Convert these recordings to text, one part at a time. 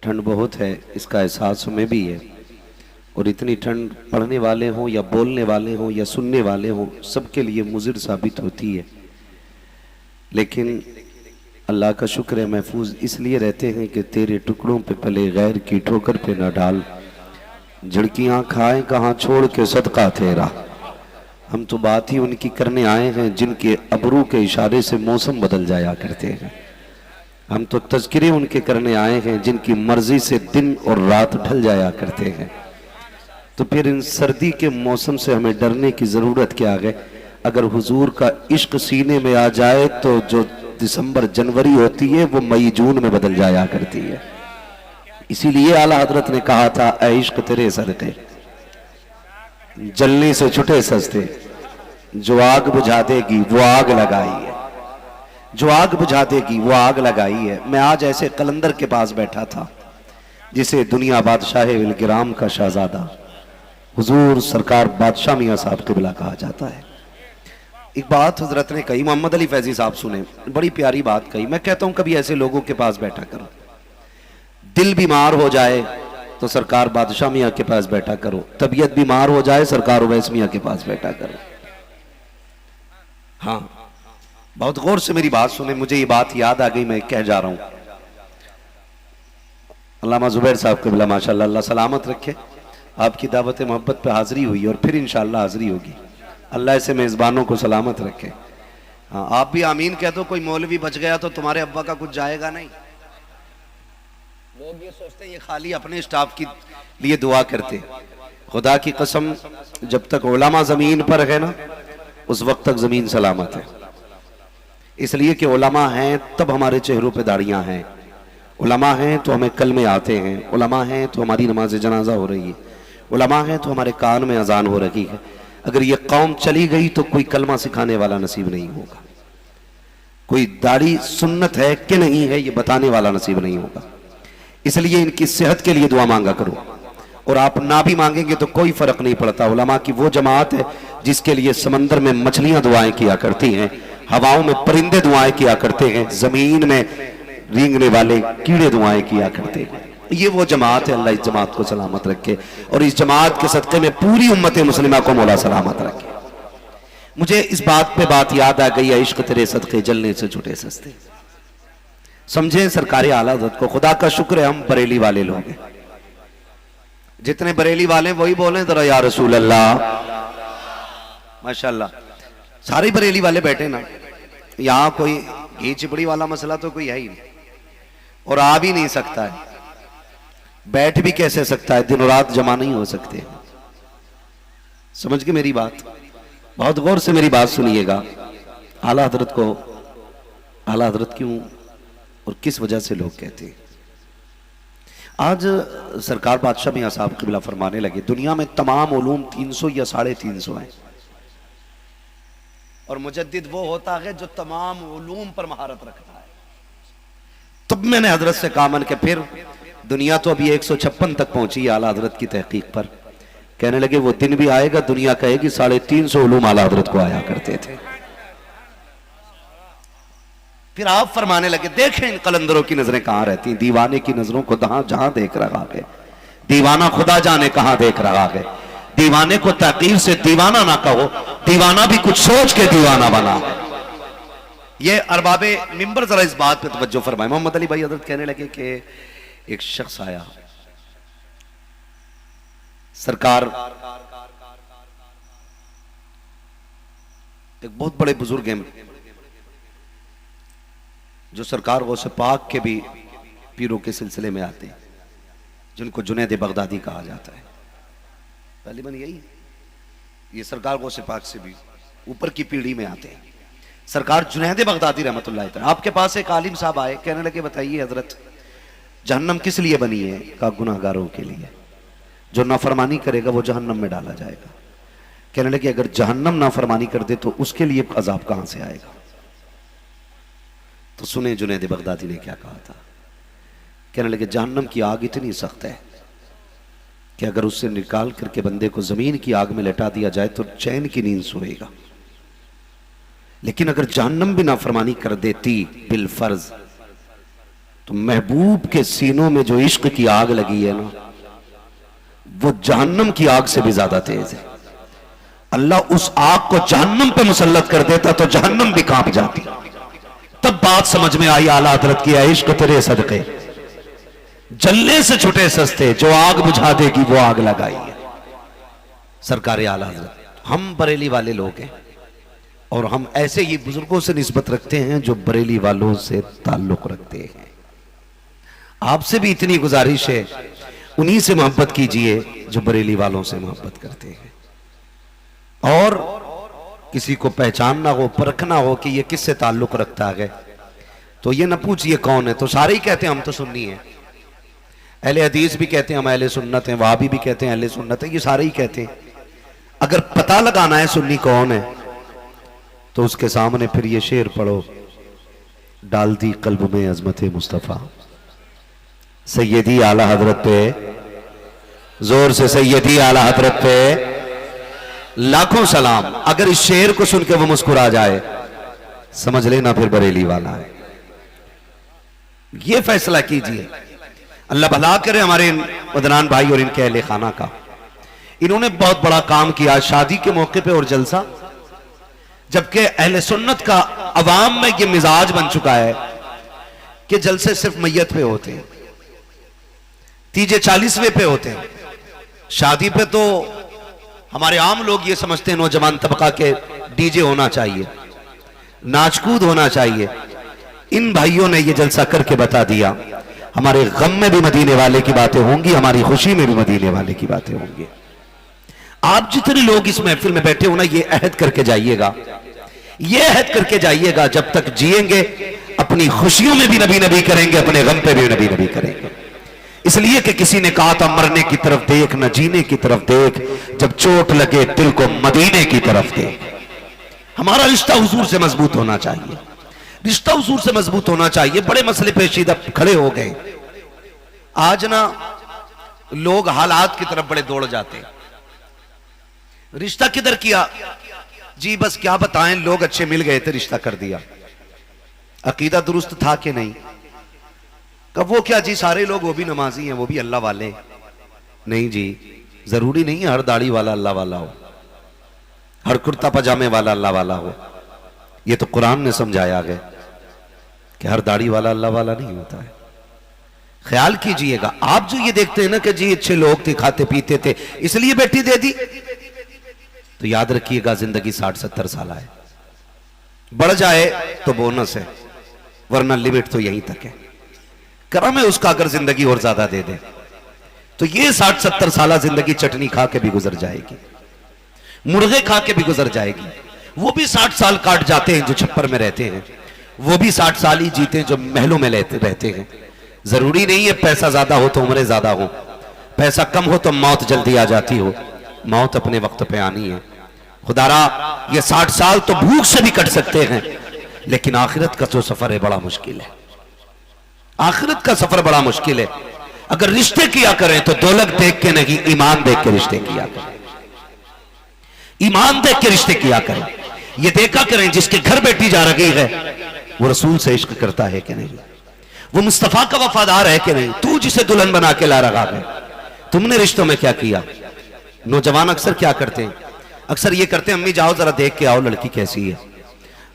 ठंड बहुत है, इसका एहसास हमें भी है। और इतनी ठंड पढ़ने वाले हों या बोलने वाले हों या सुनने वाले हों, सबके लिए मुज़िर साबित होती है। लेकिन अल्लाह का शुक्र है, महफूज इसलिए रहते हैं कि तेरे टुकड़ों पे पले गैर की ठोकर पे न डाल, झड़कियाँ खाए कहाँ छोड़ के सदका तेरा। हम तो बात ही उनकी करने आए हैं जिनके अबरू के इशारे से मौसम बदल जाया करते हैं। हम तो तज़किरे उनके करने आए हैं जिनकी मर्जी से दिन और रात ढल जाया करते हैं। तो फिर इन सर्दी के मौसम से हमें डरने की ज़रूरत क्या है? अगर हुजूर का इश्क सीने में आ जाए तो जो दिसंबर जनवरी होती है वो मई जून में बदल जाया करती है। इसीलिए आला हजरत ने कहा था, ऐ इश्क तेरे सदके जलने से छुटे सस्ते, जो आग बुझा देगी वो आग लगाई है, जो आग बुझा देगी वो आग लगाई है। मैं आज ऐसे कलंदर के पास बैठा था जिसे दुनिया बादशाह विलगिराम का शहजादा हुजूर सरकार बादशाह मियाँ साहब क़िबला कहा जाता है। एक बात हजरत ने कही, मोहम्मद अली फैजी साहब सुने, बड़ी प्यारी बात कही। मैं कहता हूं कभी ऐसे लोगों के पास बैठा करो। दिल बीमार हो जाए तो सरकार बादशाह मियाँ के पास बैठा करो, तबीयत बीमार हो जाए सरकार उवैस मियाँ के पास बैठा करो। हाँ, बहुत गौर से मेरी बात सुने, मुझे ये बात याद आ गई, मैं कह जा रहा हूं। अल्लामा जुबैर साहब क़िबला माशाअल्लाह, अल्लाह सलामत रखे। आपकी दावत मोहब्बत पे हाजिरी हुई और फिर इंशाअल्लाह हाजिरी होगी। अल्लाह ऐसे मेज़बानों को सलामत रखे। हाँ, आप भी आमीन कह दो। कोई मौलवी बच गया तो तुम्हारे अब्बा का कुछ जाएगा नहीं। लोग ये सोचते हैं ये खाली अपने स्टाफ के लिए दुआ करते। खुदा की कसम, जब तक उलमा जमीन पर है ना, उस वक्त तक जमीन सलामत है। इसलिए कि उलमा हैं तब हमारे चेहरों पे दाढ़ियां हैं, उलमा हैं तो हमें कलमे आते हैं, उलमा हैं तो हमारी नमाज जनाजा हो रही है, उलमा हैं तो हमारे कान में अजान हो रही है। अगर ये कौम चली गई तो कोई कलमा सिखाने वाला नसीब नहीं होगा, कोई दाढ़ी सुन्नत है कि नहीं है ये बताने वाला नसीब नहीं होगा। इसलिए इनकी सेहत के लिए दुआ मांगा करो, और आप ना भी मांगेंगे तो कोई फर्क नहीं पड़ता। उलमा की वो जमात है जिसके लिए समंदर में मछलियां दुआएं किया करती हैं, हवाओं में परिंदे दुआएं किया करते हैं, जमीन में रेंगने वाले कीड़े दुआएं किया करते हैं। ये वो जमात है। अल्लाह इस जमात को सलामत रखे और इस जमात के सदक़े में पूरी उम्मत मुस्लिमा को मौला सलामत रखे। मुझे इस बात पे बात याद आ गई है, इश्क तेरे सदक़े जलने से छूटे सस्ते। समझे सरकारी आला हज़रत को, खुदा का शुक्र है हम बरेली वाले लोग हैं। जितने बरेली वाले वही बोले जरा या रसूल अल्लाह। माशाल्लाह, सारे बरेली वाले बैठे ना, यहाँ कोई घी चिपड़ी वाला मसला तो कोई है ही नहीं, और आ भी नहीं सकता है, बैठ भी कैसे सकता है, दिन रात जमा नहीं हो सकते। समझ के मेरी बात, बहुत गौर से मेरी बात सुनिएगा। आला हजरत को आला हजरत क्यों और किस वजह से लोग कहते हैं? आज सरकार बादशाह मियाँ साहब क़िबला फरमाने लगे, दुनिया में तमाम उलूम 300 या 350 हैं, और मुजद्दिद वो होता है जो तमाम उलूम पर महारत रखता है। तब मैंने हजरत से कहा, मन के फिर दुनिया तो अभी 156 तक पहुंची है आला हजरत की तहकीक पर। कहने लगे वो दिन भी आएगा दुनिया कहेगी 350 उलूम आला हजरत को आया करते थे। फिर आप फरमाने लगे, देखें इन कलंदरों की नजरें कहां रहती हैं, दीवाने की नजरों को जहां देख रहा है, दीवाना खुदा जाने कहां देख रहा है। दीवाने को ताकीर से दीवाना ना कहो, दीवाना भी कुछ सोच के दीवाना बना। ये अरबाबे मिंबर जरा इस बात पे तवज्जो फरमाए। मोहम्मद अली भाई हजरत कहने लगे कि एक शख्स आया, सरकार एक बहुत बड़े बुजुर्ग हैं जो सरकार गौसे पाक के भी पीरों के सिलसिले में आते हैं, जिनको जुनैद बगदादी कहा जाता है। तालिबान यही, ये सरकार गौसे पाक से भी ऊपर की पीढ़ी में आते हैं। सरकार जुनैद बगदादी रहमतुल्लाह अलैह, आपके पास एक आलिम साहब आए, कहने लगे बताइए हजरत जहन्नम किस लिए बनी है? का गुनाहगारों के लिए, जो नाफरमानी करेगा वो जहन्नम में डाला जाएगा। कहने लगे अगर जहन्नम नाफरमानी कर दे तो उसके लिए अजाब कहां से आएगा? तो सुने जुनैद बगदादी ने क्या कहा था। कहने लगे जहन्नम की आग इतनी सख्त है कि अगर उससे निकाल करके बंदे को जमीन की आग में लेटा दिया जाए तो चैन की नींद सोएगा, लेकिन अगर जहन्नम भी नाफरमानी कर देती बिल फर्ज तो महबूब के सीनों में जो इश्क की आग लगी है ना, वो जहन्नम की आग से भी ज्यादा तेज है। अल्लाह उस आग को जहन्नम पे मुसल्लत कर देता तो जहन्नम भी कांप जाती। तब बात समझ में आई आला हजरत की, इश्क तेरे सदके जलने से छुटे सस्ते, जो आग बुझा देगी वो आग लगाई है। सरकार आला हजरत, हम बरेली वाले लोग हैं और हम ऐसे ही बुजुर्गों से निस्बत रखते हैं जो बरेली वालों से ताल्लुक रखते हैं। आपसे भी इतनी गुजारिश है, उन्हीं से मोहब्बत कीजिए जो बरेली वालों से मोहब्बत करते हैं। और किसी को पहचानना हो, परखना हो कि ये किससे ताल्लुक रखता है, तो ये ना पूछिए कौन है, तो सारे ही कहते हैं हम तो सुन्नी हैं। अहले हदीस भी कहते हैं हम अहले सुन्नत हैं, वहाबी भी कहते हैं अहले सुन्नत है, ये सारे ही कहते हैं। अगर पता लगाना है सुन्नी कौन है तो उसके सामने फिर ये शेर पढ़ो, डाल दी कल्ब में अजमत मुस्तफ़ा, सैयदी आला हजरत पे, जोर से सैयदी आला हजरत पे लाखों सलाम। अगर इस शेर को सुन के वो मुस्कुरा जाए, समझ लेना फिर बरेली वाला है। ये फैसला कीजिए। अल्लाह भला करे हमारे मदनान भाई और इनके अहले खाना का। इन्होंने बहुत बड़ा काम किया शादी के मौके पे और जलसा, जबकि अहले सुन्नत का अवाम में ये मिजाज बन चुका है कि जलसे सिर्फ मैयत पे होते हैं, तीजे 40वें पे होते हैं। शादी पे तो हमारे आम लोग ये समझते हैं नौजवान तबका के डीजे होना चाहिए, नाचकूद होना चाहिए। इन भाइयों ने ये जलसा करके बता दिया, हमारे गम में भी मदीने वाले की बातें होंगी, हमारी खुशी में भी मदीने वाले की बातें होंगी। आप जितने लोग इस महफिल में बैठे हो ना, ये अहद करके जाइएगा, ये अहद करके जाइएगा, जब तक जिएंगे अपनी खुशियों में भी नबी नबी करेंगे, अपने गम पे भी नबी नबी करेंगे। इसलिए कि किसी ने कहा था मरने की तरफ देख न जीने की तरफ देख, जब चोट लगे दिल को मदीने की तरफ देख। हमारा रिश्ता हुजूर से मजबूत होना चाहिए, रिश्ता हुजूर से मजबूत होना चाहिए। बड़े मसले पेचीदा खड़े हो गए आज ना, लोग हालात की तरफ बड़े दौड़ जाते हैं। रिश्ता किधर किया जी, बस क्या बताएं, लोग अच्छे मिल गए थे रिश्ता कर दिया। अकीदा दुरुस्त था कि नहीं? कब वो क्या जी, सारे लोग वो भी नमाजी हैं, वो भी अल्लाह वाले। नहीं जी, जरूरी नहीं है हर दाढ़ी वाला अल्लाह वाला हो, हर कुर्ता पजामे वाला अल्लाह वाला हो। ये तो कुरान ने समझाया है कि हर दाढ़ी वाला अल्लाह वाला नहीं होता है। ख्याल कीजिएगा, आप जो ये देखते हैं ना कि जी अच्छे लोग थे, खाते पीते थे, इसलिए बेटी दे दी, तो याद रखिएगा जिंदगी 60-70 साल है। बढ़ जाए तो बोनस है, वरना लिमिट तो यहीं तक है। करम है उसका अगर जिंदगी और ज्यादा दे दे तो ये 60-70 साल जिंदगी चटनी खा के भी गुजर जाएगी, मुर्गे खा के भी गुजर जाएगी। वो भी 60 साल काट जाते हैं जो छप्पर में रहते हैं, वो भी 60 साल ही जीते हैं जो महलों में रहते हैं। जरूरी नहीं है पैसा ज्यादा हो तो उम्रें ज्यादा हो, पैसा कम हो तो मौत जल्दी आ जाती हो। मौत अपने वक्त पे आनी है। खुदारा ये 60 साल तो भूख से भी कट सकते हैं, लेकिन आखिरत का जो सफर है बड़ा मुश्किल है। आखिरत का सफर बड़ा मुश्किल है। अगर रिश्ते किया करें तो दौलत देख के नहीं, ईमान देख के रिश्ते किया करें। ईमान देख के रिश्ते किया करें। ये देखा करें जिसके घर बेटी जा रही है वो रसूल से इश्क करता है कि नहीं, वो मुस्तफा का वफादार है कि नहीं। तू जिसे दुल्हन बना के ला रहा है, तुमने रिश्तों में क्या किया? नौजवान अक्सर क्या करते हैं, अक्सर ये करते हैं, अम्मी जाओ जरा देख के आओ लड़की कैसी है।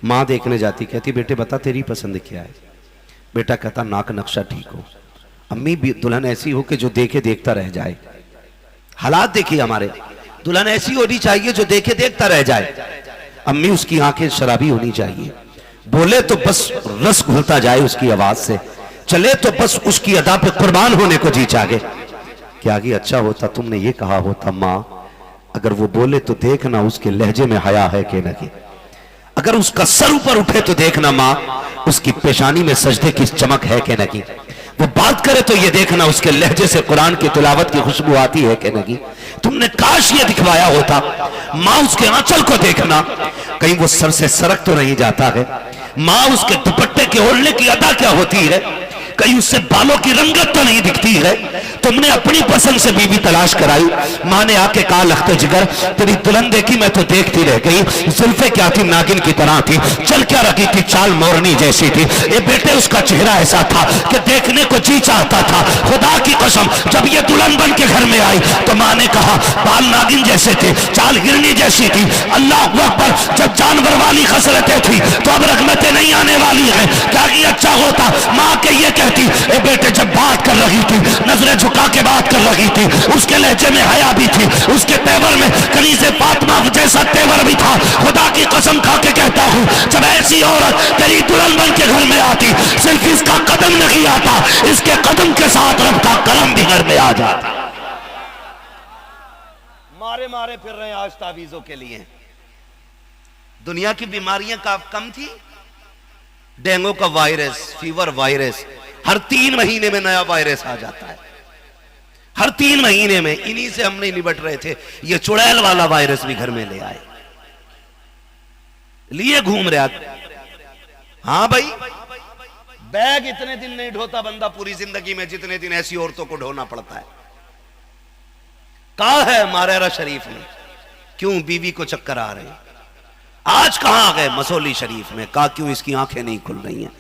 माँ देखने जाती, कहती बेटे बता तेरी पसंद क्या है। बेटा कहता नाक नक्शा ठीक हो। अम्मी भी दुल्हन ऐसी हो कि जो देखे देखता रह जाए। हालात देखिए हमारे, दुल्हन ऐसी होनी चाहिए जो देखे देखता रह जाए। अम्मी उसकी आंखें शराबी होनी चाहिए, बोले तो बस रस घुलता जाए उसकी आवाज से, चले तो बस उसकी अदा पे कुर्बान होने को जी चाहे। क्या आगे अच्छा होता तुमने ये कहा होता, माँ अगर वो बोले तो देखना उसके लहजे में हया है कि नहीं, अगर उसका सर ऊपर उठे तो देखना माँ उसकी पेशानी में सजदे की चमक है कि नहीं, वो बात करे तो ये देखना उसके लहजे से कुरान की तिलावत की खुशबू आती है कि नहीं। तुमने काश ये दिखवाया होता। माँ उसके आंचल को देखना, कहीं वो सर से सरक तो नहीं जाता है। माँ उसके दुपट्टे के ओढ़ने की अदा क्या होती है, कहीं उससे बालों की रंगत तो नहीं दिखती है। तुमने अपनी पसंद से बीवी तलाश कराई। माँ ने आके कहा लखते जिगर तेरी दुल्हन देखी मैं तो देखती रह गई, जुल्फे क्या थी नागिन की तरह थी, चल क्या रखी थी चाल मोरनी जैसी थी। ये बेटे उसका चेहरा ऐसा था कि देखने को जी चाहता था। खुदा की कसम जब ये दुल्हन बन के घर में आई तो माँ ने कहा बाल नागिन जैसे थे, चाल हिरनी जैसी थी। अल्लाह अकबर, जब जानवर वाली खसरतें थी तो अब रगमतें नहीं आने वाली हैं। क्या कि अच्छा होता माँ के ये कहती ए बेटे जब बात कर रही थी नजरें झुका के बात कर रही थी, उसके लहजे में हया भी थी, उसके तेवर में कनीज़े फातिमा जैसा तेवर भी था। खुदा की कसम खा के कहता हूँ जब ऐसी औरत तेरी दुल्हन बन के घर में आती सिर्फ इसका कदम नहीं आता, इसके कदम के साथ रब का करम भी घर में आ जाता। मारे मारे फिर रहे आज तावीजों के लिए। दुनिया की बीमारियां कम थी, डेंगू का वायरस, फीवर वायरस, हर 3 महीने में नया वायरस आ जाता है। हर 3 महीने में इन्हीं से हम नहीं निपट रहे थे, ये चुड़ैल वाला वायरस भी घर में ले आए, लिए घूम रहा। हाँ भाई, बैग इतने दिन नहीं ढोता बंदा पूरी जिंदगी में जितने दिन ऐसी औरतों को ढोना पड़ता है। कहा है मारेरा शरीफ में, क्यों बीवी को चक्कर आ रहे हैं। आज कहां आ गए मसौली शरीफ में, कहा क्यों इसकी आंखें नहीं खुल रही हैं।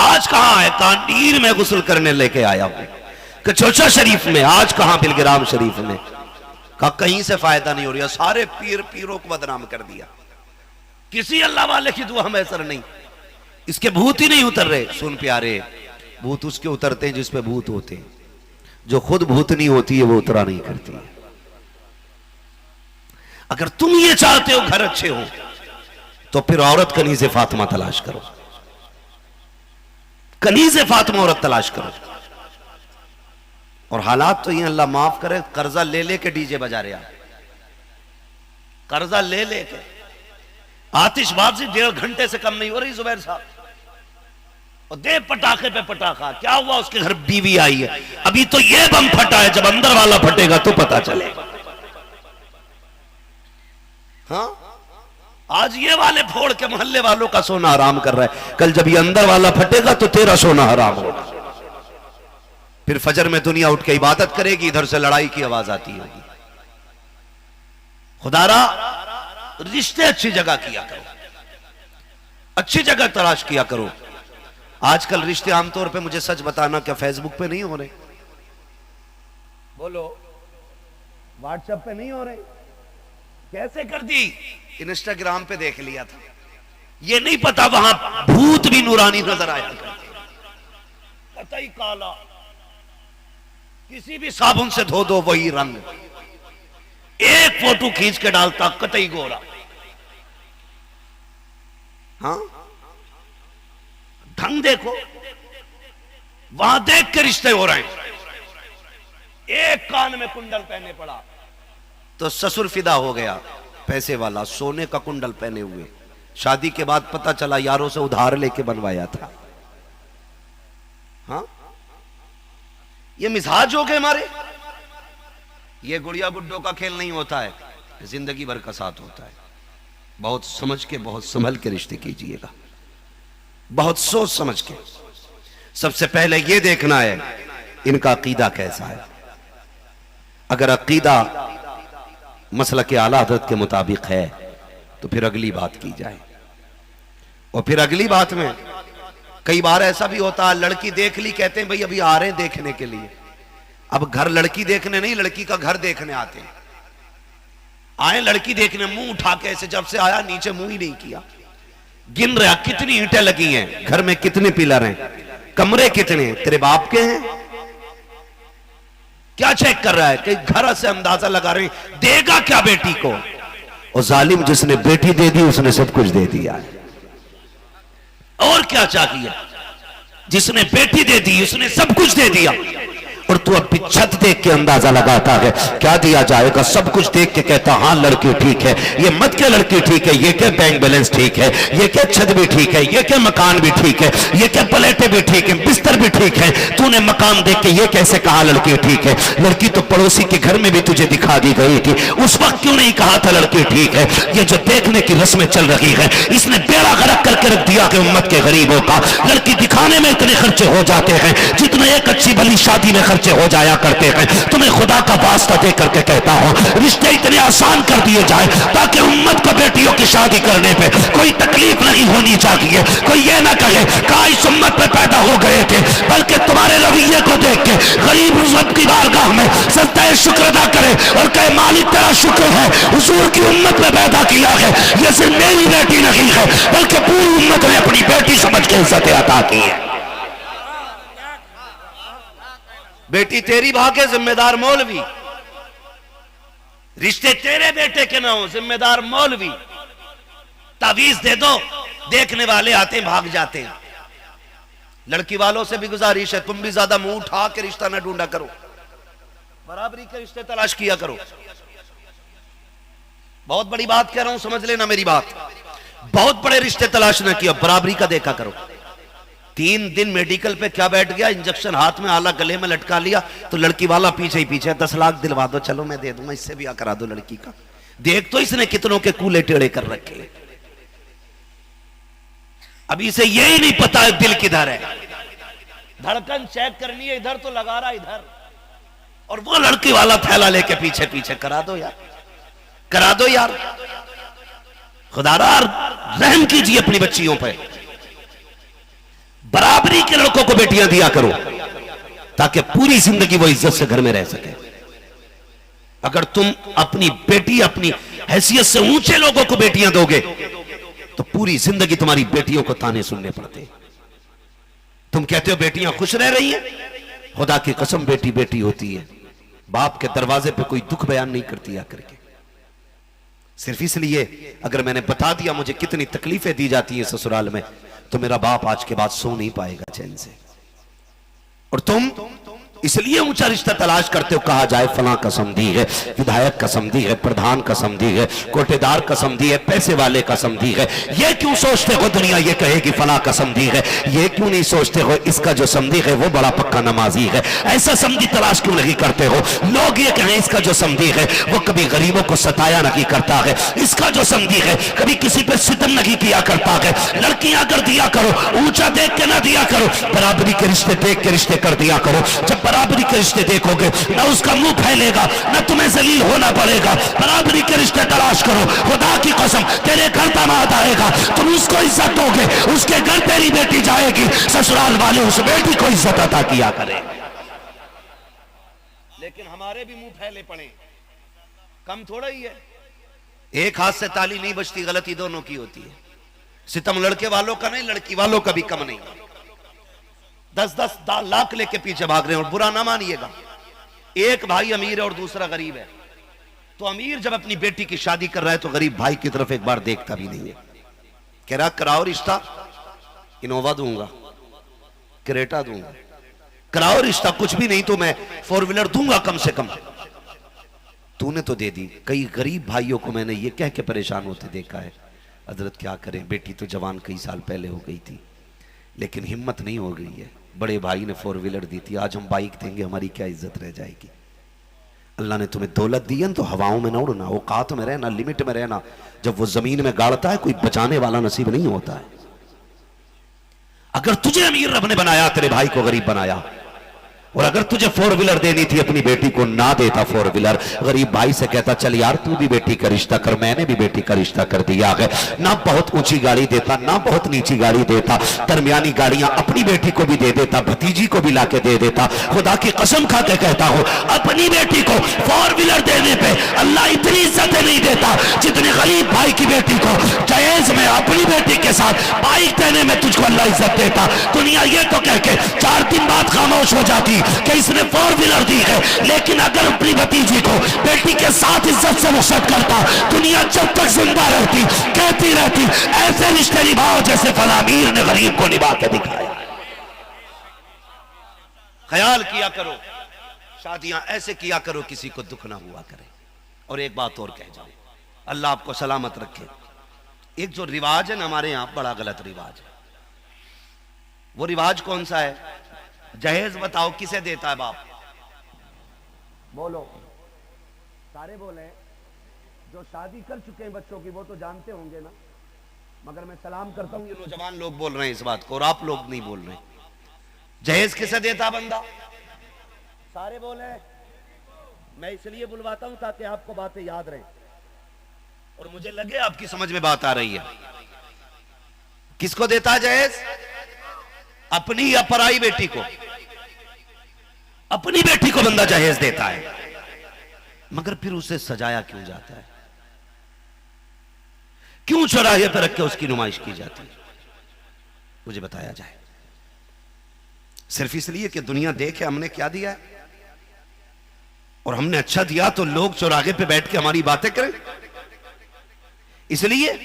आज कहां है, कहा नीर में गुस्ल करने लेके आया हूं। कचोचा शरीफ में, आज कहां बिलग्राम शरीफ में, कहा कहीं से फायदा नहीं हो रहा। सारे पीरों को बदनाम कर दिया, किसी अल्लाह वाले की दुआ में असर नहीं, इसके भूत ही नहीं उतर रहे। सुन प्यारे, भूत उसके उतरते हैं जिस पे भूत होते हैं, जो खुद भूत नहीं होती है वो उतरा नहीं करती है। अगर तुम ये चाहते हो घर अच्छे हो तो फिर औरत कनीज़े फातिमा तलाश करो, कनीज़े फातिमा औरत तलाश करो। और हालात तो ये अल्लाह माफ करे, कर्जा ले लेके डीजे बजा रहे हैं, कर्जा ले लेके आतिशबाजी 1.5 घंटे से कम नहीं हो रही जुबैर साहब, और दे पटाखे पे पटाखा। क्या हुआ, उसके घर बीवी आई है, अभी तो ये बम फटा है, जब अंदर वाला फटेगा तो पता चलेगा। हाँ, आज ये वाले फोड़ के मोहल्ले वालों का सोना हराम कर रहा है, कल जब ये अंदर वाला फटेगा तो तेरा सोना हराम होगा। फिर फजर में दुनिया उठ के इबादत करेगी, इधर से लड़ाई की आवाज आती होगी। खुदारा रिश्ते अच्छी जगह किया करो, अच्छी जगह तलाश किया करो। आजकल रिश्ते आमतौर पे, मुझे सच बताना, क्या फेसबुक पे नहीं हो रहे? बोलो, व्हाट्सएप पे नहीं हो रहे? कैसे कर दी? इंस्टाग्राम पे देख लिया था, ये नहीं पता वहां भूत भी नूरानी नजर आया करते, कतई काला, किसी भी साबुन से धो दो वही रंग, एक फोटो खींच के डालता कतई गोरा। हाँ, ढंग देखो, वहां देख के रिश्ते हो रहे हैं। एक कान में कुंडल पहने पड़ा तो ससुर फिदा हो गया, पैसे वाला, सोने का कुंडल पहने हुए। शादी के बाद पता चला यारों से उधार लेके बनवाया था। हाँ, ये मिजाज हो गए हमारे। ये गुड़िया गुड्डों का खेल नहीं होता है, जिंदगी भर का साथ होता है। बहुत समझ के, बहुत संभल के रिश्ते कीजिएगा, बहुत सोच समझ के। सबसे पहले ये देखना है इनका अकीदा कैसा है। अगर अकीदा मसलक आला हज़रत के मुताबिक है तो फिर अगली बात की जाए। और फिर अगली बात में कई बार ऐसा भी होता है, लड़की देख ली, कहते हैं भाई अभी आ रहे हैं देखने के लिए। अब घर लड़की देखने नहीं, लड़की का घर देखने आते हैं। आए लड़की देखने, मुंह उठा के ऐसे, जब से आया नीचे मुंह ही नहीं किया। गिन रहा कितनी ईंटें लगी हैं, घर में कितने पिलर हैं, कमरे कितने, तेरे बाप के हैं, क्या चेक कर रहा है? कि घर से अंदाजा लगा रहे हैं देगा क्या बेटी को। और जालिम जिसने बेटी दे दी उसने सब कुछ दे दिया, और क्या चाहिए? जिसने बेटी दे दी उसने सब कुछ दे दिया। और तू अब भी छत देख के अंदाजा लगाता है क्या दिया जाएगा, सब कुछ देख के कहता हाँ लड़की ठीक है, ये मत के लड़की ठीक है, ये क्या बैंक बैलेंस ठीक है, ये क्या छत भी ठीक है, ये क्या मकान भी ठीक है, ये क्या प्लेटें भी ठीक है, बिस्तर भी ठीक है। तूने मकान देख के ये कैसे कहा लड़की ठीक है? लड़की तो पड़ोसी के घर में भी तुझे दिखा दी गई थी, उस वक्त क्यों नहीं कहा था लड़की ठीक है? ये जो देखने की रस्में चल रही है इसने बेड़ा गर्क करके रख दिया कि उम्मत के गरीबों का लड़की दिखाने में इतने खर्चे हो जाते हैं जितने एक अच्छी भली शादी में खर्चे हो जाया करते हैं। तुम्हें खुदा का वास्ता दे करके कहता हूं रिश्ते इतने आसान कर दिए जाए ताकि उम्मत को बेटियों की शादी करने पे कोई तकलीफ नहीं होनी चाहिए। कोई ये ना कहे काश उम्मत में पैदा हो गए थे, बल्कि तुम्हारे रवैये को देख के गरीब उम्मत की बारगाह में सजदा शुक्र अदा करे और कहे मालिक तेरा शुक्र है हुजूर की उम्मत में पैदा किया है, ये सिर्फ मेरी बेटी नहीं है बल्कि पूरी उम्मत ने अपनी बेटी समझ के इज्जत अता की है। बेटी तेरी भागे जिम्मेदार मौलवी, रिश्ते तेरे बेटे के ना हो जिम्मेदार मौलवी। तावीज दे दो, देखने वाले आते हैं भाग जाते हैं। लड़की वालों से भी गुजारिश है तुम भी ज्यादा मुंह उठा के रिश्ता ना ढूंढा करो, बराबरी के रिश्ते तलाश किया करो। बहुत बड़ी बात कह रहा हूं, समझ लेना मेरी बात। बहुत बड़े रिश्ते तलाश न किया, बराबरी का देखा करो। 3 दिन मेडिकल पे क्या बैठ गया, इंजेक्शन हाथ में आला गले में लटका लिया तो लड़की वाला पीछे ही पीछे 10 लाख दिलवा दो, चलो मैं दे दूंगा, इससे भी करा दो लड़की का। देख तो इसने कितनों के कूले टेढ़े कर रखे। अभी इसे यही नहीं पता है दिल किधर है, धड़कन चेक करनी है इधर तो लगा रहा इधर, और वो लड़की वाला थैला लेके पीछे पीछे करा दो यार, करा दो यार। खुदारा रहम कीजिए अपनी बच्चियों पे, बराबरी के लड़कों को बेटियां दिया करो ताकि पूरी जिंदगी वो इज्जत से घर में रह सके। अगर तुम अपनी बेटी अपनी हैसियत से ऊंचे लोगों को बेटियां दोगे तो पूरी जिंदगी तुम्हारी बेटियों को ताने सुनने पड़ते हैं। तुम कहते हो बेटियां खुश रह रही हैं, खुदा की कसम बेटी बेटी होती है, बाप के दरवाजे पे कोई दुख बयान नहीं करती आकर के। सिर्फ इसलिए अगर मैंने बता दिया मुझे कितनी तकलीफें दी जाती हैं ससुराल में तो मेरा बाप आज के बाद सो नहीं पाएगा चैन से। और तुम इसलिए ऊंचा रिश्ता तलाश करते हो, कहा जाए फलां कसम दी है, विधायक कसम दी है, प्रधान कसम दी है, कोटेदार कसम दी है, पैसे वाले कसम दी है। ये क्यों सोचते हो दुनिया ये कहेगी फलां कसम दी है, ये क्यों नहीं सोचते हो इसका जो समधी है वो बड़ा पक्का नमाजी है। ऐसा समधी तलाश क्यों नहीं करते हो? लोग ये कहें इसका जो समधी है वो कभी गरीबों को सताया नहीं करता है, इसका जो समधी है कभी किसी पर सितम नहीं किया करता है। लड़कियां कर दिया करो, ऊंचा देख के ना दिया करो, बराबरी के रिश्ते देख के रिश्ते कर दिया करो। जब बराबरी के रिश्ते देखोगे ना उसका मुंह फैलेगा ना तुम्हें जलील होना पड़ेगा। बराबरी के रिश्ते तलाश करो, खुदा की कसम तेरे घर दामाद आएगा तुम उसको इज्जत दोगे, उसके घर तेरी बेटी जाएगी, ससुराल वाले उस बेटी को इज्जत अता किया करें। लेकिन हमारे भी मुंह फैले पड़े, कम थोड़ा ही है। एक हाथ से ताली नहीं बजती, गलती दोनों की होती है। सितम लड़के वालों का नहीं, लड़की वालों का भी कम नहीं। 10-10 लाख लेके पीछे भाग रहे हैं। और बुरा ना मानिएगा, एक भाई अमीर है और दूसरा गरीब है, तो अमीर जब अपनी बेटी की शादी कर रहा है तो गरीब भाई की तरफ एक बार देखता भी नहीं है। कह रहा कराओ रिश्ता, इनोवा दूंगा, क्रेटा दूंगा, कराओ रिश्ता, कुछ भी नहीं तो मैं 4 व्हीलर दूंगा कम से कम। तूने तो दे दी। कई गरीब भाइयों को मैंने ये कह के परेशान होते देखा है, हजरत क्या करें, बेटी तो जवान कई साल पहले हो गई थी लेकिन हिम्मत नहीं हो गई है। बड़े भाई ने 4 व्हीलर दी थी, आज हम बाइक देंगे, हमारी क्या इज्जत रह जाएगी। अल्लाह ने तुम्हें दौलत दी है तो हवाओं में ना उड़ना, औकात में रहना, लिमिट में रहना। जब वो जमीन में गाड़ता है कोई बचाने वाला नसीब नहीं होता है। अगर तुझे अमीर रब ने बनाया, तेरे भाई को गरीब बनाया, और अगर तुझे 4 व्हीलर देनी थी अपनी बेटी को, ना देता 4 व्हीलर, गरीब भाई से कहता चल यार तू भी बेटी का रिश्ता कर, मैंने भी बेटी का रिश्ता कर दिया है, ना बहुत ऊंची गाड़ी देता ना बहुत नीची गाड़ी देता, दरमियानी गाड़ियां अपनी बेटी को भी दे देता, भतीजी को भी लाके दे देता। खुदा की कसम खा के कहता हूं अपनी बेटी को 4 व्हीलर देने पे अल्लाह इतनी इज्जतें नहीं देता जितनी गरीब भाई की बेटी को जहेज में अपनी बेटी के साथ बाइक देने में तुझको अल्लाह इज्जत देता। दुनिया ये तो कह के 4 दिन बाद खामोश हो जाती कि इसने 4 व्हीलर दी है, लेकिन अगर अपनी भतीजी को बेटी के साथ इज्जत से रुखसत करता, दुनिया जब तक जिंदा रहती कहती रहती ऐसे रिश्ते निभाओ जैसे फला अमीर ने गरीब को निभा के दिखाया। ख्याल किया करो, शादियां ऐसे किया करो किसी को दुख ना हुआ करे। और एक बात और कह जाऊं, अल्लाह आपको सलामत रखे। एक जो रिवाज है ना हमारे यहां, बड़ा गलत रिवाज है। वो रिवाज कौन सा है? जहेज बताओ किसे देता है बाप? बोलो, सारे बोले। जो शादी कर चुके हैं बच्चों की वो तो जानते होंगे ना, मगर मैं सलाम करता हूं, ये नौजवान लोग बोल रहे हैं इस बात को और आप लोग नहीं बोल रहे। जहेज किसे देता बंदा? सारे बोले। मैं इसलिए बुलवाता हूं ताकि आपको बातें याद रहे और मुझे लगे आपकी समझ में बात आ रही है। किसको देता है जहेज? अपनी या पराई बेटी को? अपनी बेटी को बंदा जहेज देता है, मगर फिर उसे सजाया क्यों जाता है? क्यों चौराहे पर रख के उसकी नुमाइश की जाती है? मुझे बताया जाए। सिर्फ इसलिए कि दुनिया देखे हमने क्या दिया है, और हमने अच्छा दिया तो लोग चौराहे पे बैठ के हमारी बातें करें। इसलिए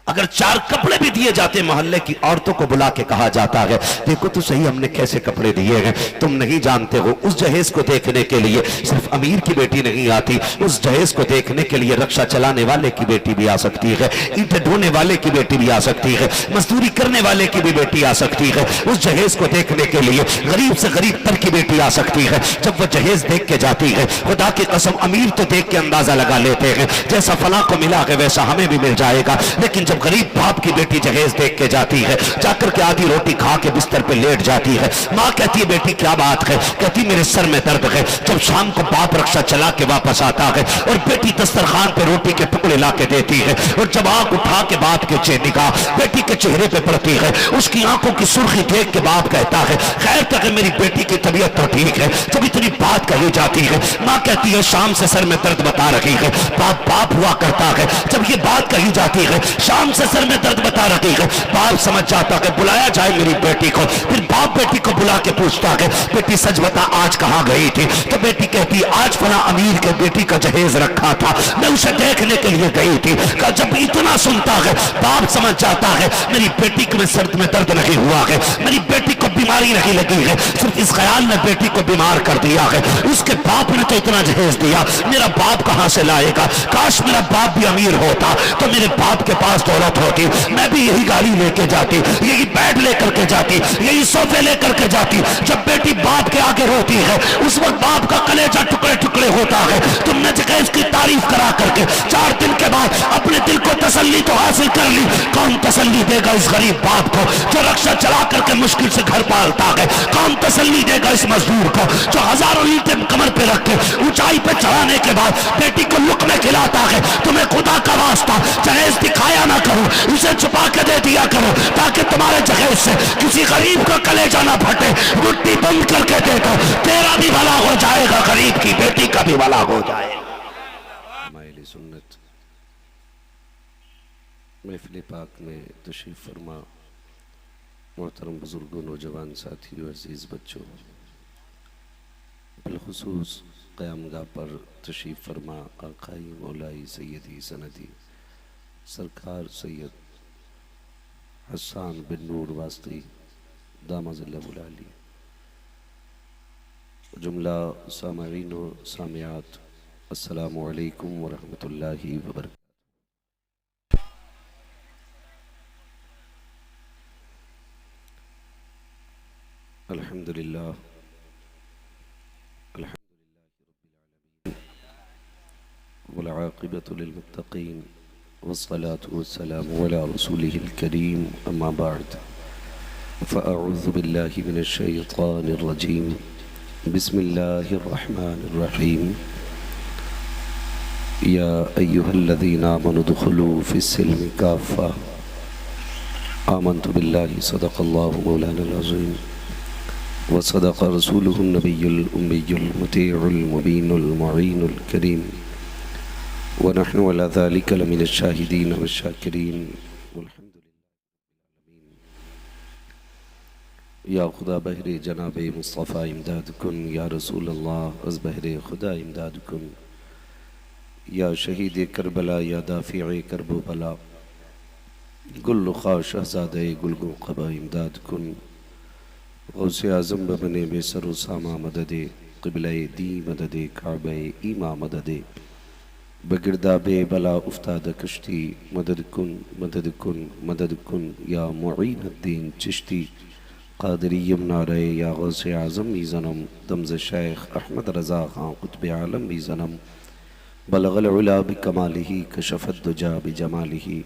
अगर 4 कपड़े भी दिए जाते, मोहल्ले की औरतों को बुला के कहा जाता है, देखो तो सही हमने कैसे कपड़े दिए हैं, तुम नहीं जानते हो। उस जहेज को देखने के लिए सिर्फ अमीर की बेटी नहीं आती, उस जहेज को देखने के लिए रिक्शा चलाने वाले की बेटी भी आ सकती है, ईंटें ढोने वाले की बेटी भी आ सकती है, मजदूरी करने वाले की भी बेटी आ सकती है। उस जहेज को देखने के लिए गरीब से गरीब तर की बेटी आ सकती है। जब वह जहेज देख के जाती है, खुदा की कसम अमीर तो देख के अंदाजा लगा लेते हैं, जैसा फला को मिला है वैसा हमें भी मिल जाएगा। लेकिन जब गरीब बाप की बेटी जहेज देख के जाती है, जाकर के आधी रोटी खा के बिस्तर पे लेट जाती है, माँ कहती है बेटी क्या बात है? कहती मेरे सर में दर्द है। जब शाम को बाप रक्षा चला के वापस आता है और बेटी दस्तरखान पे रोटी के टुकड़े ला के देती है, और जब आंख उठा के बाप के निगाह बेटी के चेहरे पे पड़ती है, उसकी आंखों की सुर्खी देख के बाप कहता है खैर तक मेरी बेटी की तबीयत तो ठीक है। जब इतनी बात कही जाती है, माँ कहती है शाम से सर में दर्द बता रही है। बाप बाप हुआ करता है, जब ये बात कही जाती है शाम से सर में दर्द बता रही है, बाप समझ जाता है बुलाया जाए मेरी बेटी को। फिर बाप बेटी को बुला के पूछता है बेटी सच बता आज कहां गई थी? तो बेटी कहती आज फला अमीर के बेटी का जहेज रखा था, मैं उसे देखने के लिए गई थी। जब इतना सुनता है बाप समझ जाता है मेरी बेटी को सर में दर्द नहीं हुआ है, मेरी बेटी को बीमारी नहीं लगी है, सिर्फ इस ख्याल ने बेटी को बीमार कर दिया है। उसके बाप ने तो इतना जहेज दिया, मेरा बाप कहां से लाएगा? काश मेरा बाप भी अमीर होता तो मेरे बाप के पास दौलत होती, मैं भी यही गाड़ी लेके जाती, यही बेड लेकर के जाती, यही सोफे लेकर के जाती। जब बेटी बाप के आगे रोती है उस वक्त बाप का कलेजा टुकड़े टुकड़े होता है। तुमने जगह इसकी तारीफ करा करके 4 दिन के बाद अपने दिल को तसल्ली तो हासिल कर ली, कौन तसल्ली देगा इस गरीब बाप को जो रक्षा चला करके मुश्किल से घर पालता है? कौन तसल्ली देगा इस मजदूर को जो हजारों ईंटें कमर पे रख के ऊंचाई पे चढ़ाने के बाद बेटी को लुकमे खिलाता है? तुम्हें खुदा का वास्ता जहेज दिखाया ना करो, उसे छुपा के दे दिया करो ताकि तुम्हारे जहेज से किसी गरीब का कलेजा ना फटे। गुट्टी बंद करके दे दो, तेरा भी भला हो जाएगा, गरीब की बेटी का भी भला हो जाएगा। माइली सुन्नत महफिल पाक में तशरीफ फरमा मोहतरम बुजुर्गों, नौजवान साथियों, अजीज बच्चों, बिलखुसूस क़यामगाह पर तशरीफ फरमा आकाई मौलाई सैयदी सनदी सरकार सैयद हसन बिन नूर वास्ती दामज़ल्लहुल-आली, जुमला सामईन व सामियात, अस्सलामु अलैकुम व रहमतुल्लाहि व बरकातहू। अल्हम्दुलिल्लाह वल आक़िबतु लिल मुत्तक़ीन वस्सलातु वस्सलामु अला रसूलिहिल करीम, अम्मा बअद, फ़अऊज़ु बिल्लाहि मिनश शैतानिर रजीम, बिस्मिल्लाहिर रहमानिर रहीम। या अय्युहल्लज़ीना आमनु दुख़ुलू फ़िस्सिल्मि काफ़्फ़ा, आमन्तु बिल्लाहि सदक़ल्लाहु मौलानल अज़ीम व सदक़ रसूलुहुन नबियुल उम्मियुल मुतीउल मुबीनुल मुईनुल करीम व नहनु अला ज़ालिका लमिनश शाहिदीन व शाकिरीन वल्हम्दुलिल्लाहि। या खुदा बहरे जनाबे मुस्तफ़ा इमदाद कुन, या रसूल अल्लाह अज़ बहरे खुदा इमदाद कुन, या शहीद करबला, या दाफ़िए करबो बला, गुल ख़ा शहज़ादे गुलगो क़बा इमदाद कुन, गौसे आज़म बने बेसर सामा मददे, क़िबले दी मदद काबे ईमा मदद बगिरदा बे बला उफ्ताद कश्ती मदद कुन मदद कुन या मुईनुद्दीन चिश्ती क़ादरी यमुना रे या गौसे आज़म भी ज़नम दमज़ शेख अहमद रज़ा ख़ां क़ुत्ब आलम भी ज़नम बलगल उला बिकमालिही कशफ़त दुजा बिजमालिही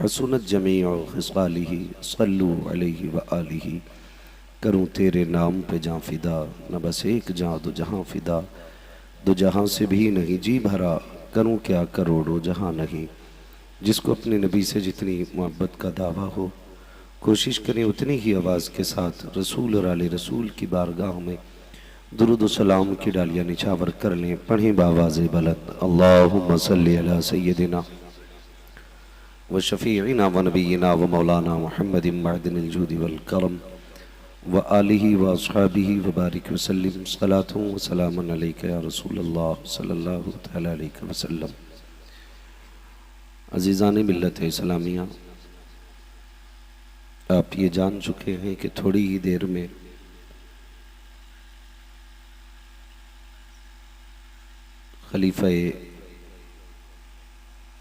हसनत जमीअ ख़िसालिही सल्लु अलैहि व आलिही। करूँ तेरे नाम पे जाँ फ़िदा न बस एक जाँ दो जहाँ फ़िदा दो जहाँ से भी नहीं जी भरा करूँ क्या करोड़ों जहाँ नहीं। जिसको अपने नबी से जितनी मोहब्बत का दावा हो कोशिश करें उतनी ही आवाज़ के साथ रसूल और आले रसूल की बारगाह में दुरूद सलाम की डालियाँ निछावर कर लें। पढ़ें बावाज़ बुलंद अल्लाहुम्मा सल्ली अला सय्यदिना व शफ़ीइना व नबीना व मौलाना मुहम्मदिन मअदिनिल जूदि वल करम व आलिही व अस्हाबिही व बारिक वसल्लिम सलातुन व सलामुन अलैका या रसूलल्लाह सल्लल्लाहु तआला अलैहि वसल्लम। अज़ीज़ान मिल्लत इस्लामिया, आप ये जान चुके हैं कि थोड़ी ही देर में खलीफा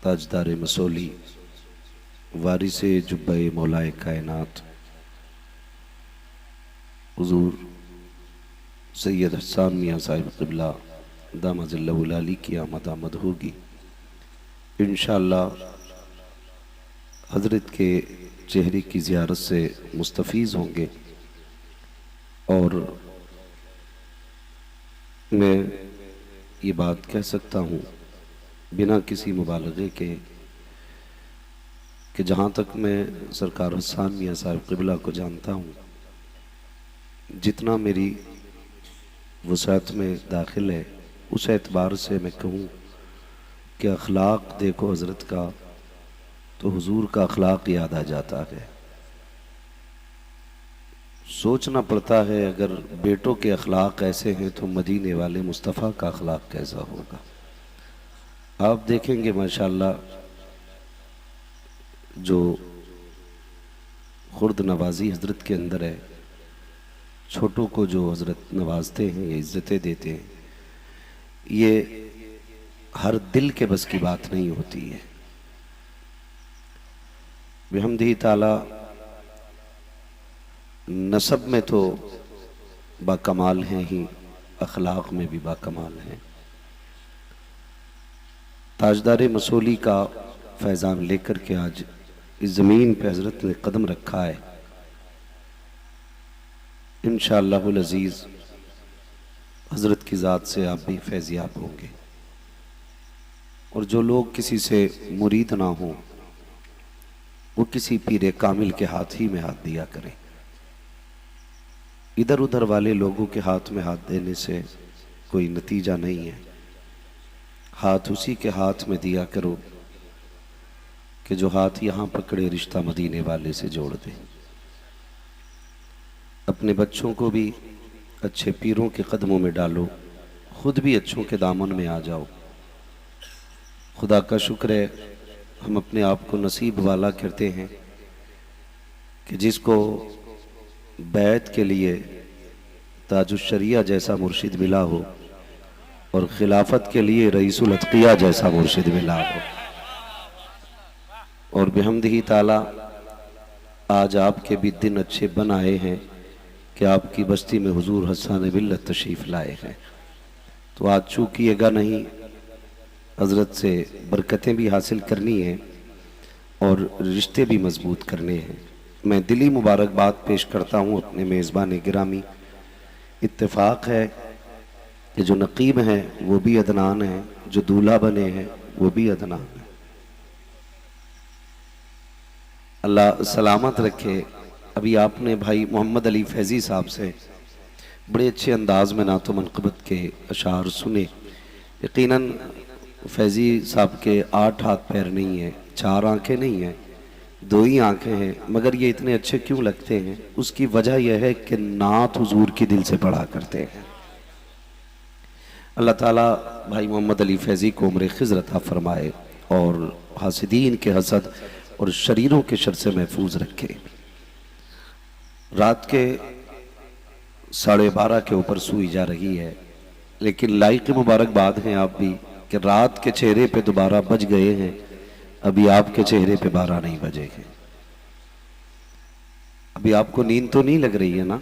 ताजदार मसौली वारिसे जुब्बे मौलाए कायनात हुज़ूर सैयद हसन मियाँ साहिब क़िबला दामद अली की आमद होगी। इंशाअल्लाह हज़रत के चेहरे की ज़ियारत से मुस्तफ़ीज़ होंगे और मैं ये बात कह सकता हूँ बिना किसी मुबालगे के कि जहाँ तक मैं सरकार हसन मियाँ साहिब क़िबला को जानता हूँ, जितना मेरी वसात में दाखिल है उस एतबार से मैं कहूँ कि अखलाक देखो हज़रत का तो हुजूर का अखलाक याद आ जाता है। सोचना पड़ता है अगर बेटों के अखलाक ऐसे हैं तो मदीने वाले मुस्तफ़ा का अखलाक कैसा होगा। आप देखेंगे माशाअल्लाह जो खुर्द नवाजी हज़रत के अंदर है, छोटों को जो हज़रत नवाजते हैं या इज़्ज़तें देते हैं, ये हर दिल के बस की बात नहीं होती है। बिहम्दिही ताला नसब में तो बाकमाल हैं ही, अखलाक में भी बाकमाल हैं। ताजदार मसौली का फैज़ान लेकर के आज इस ज़मीन पे हज़रत ने कदम रखा है। इंशाअल्लाहुल अज़ीज़ हज़रत की ज़ात से आप भी फैज़याब होंगे और जो लोग किसी से मुरीद ना हों वो किसी पीरे कामिल के हाथ ही में हाथ दिया करें। इधर उधर वाले लोगों के हाथ में हाथ देने से कोई नतीजा नहीं है। हाथ उसी के हाथ में दिया करो कि जो हाथ यहाँ पकड़े रिश्ता मदीने वाले से जोड़ दे। अपने बच्चों को भी अच्छे पीरों के कदमों में डालो, खुद भी अच्छों के दामन में आ जाओ। खुदा का शुक्र है हम अपने आप को नसीब वाला कहते हैं कि जिसको बैत के लिए ताजुश्शरिया जैसा मुर्शिद मिला हो और खिलाफत के लिए रईसुल अत्किया जैसा मुर्शिद मिला हो। और बिहम्दिही ताला आज आपके भी दिन अच्छे बन आए हैं कि आपकी बस्ती में हुजूर हसन मिल्लत तशरीफ़ लाए हैं। तो आज चूकिएगा नहीं, हज़रत से बरकतें भी हासिल करनी हैं और रिश्ते भी मजबूत करने हैं। मैं दिली मुबारकबाद पेश करता हूँ अपने मेज़बान गिरामी। इत्तेफाक है कि जो नकीब हैं वो भी अदनान हैं, जो दूल्हा बने हैं वो भी अदनान हैं। अल्लाह सलामत रखे। अभी आपने भाई मोहम्मद अली फैज़ी साहब से बड़े अच्छे अंदाज में नातो मनक़बत के अशार सुने। यकीनन फैज़ी साहब के 8 हाथ पैर नहीं हैं, 4 आँखें नहीं हैं, 2 ही आँखें हैं, मगर ये इतने अच्छे क्यों लगते हैं? उसकी वजह यह है कि नात हुजूर की दिल से पढ़ा करते हैं। अल्लाह ताला भाई मोहम्मद अली फैज़ी को उम्र ख़िज़र अता फरमाए और हासिदीन के हसद और शरीरों के शर से महफूज रखे। रात के 12:30 के ऊपर सुई जा रही है लेकिन लाइक मुबारकबाद हैं आप भी कि रात के चेहरे पे दोबारा बज गए हैं, अभी आपके चेहरे पे 12 नहीं बजेंगे। अभी आपको नींद तो नहीं लग रही है ना?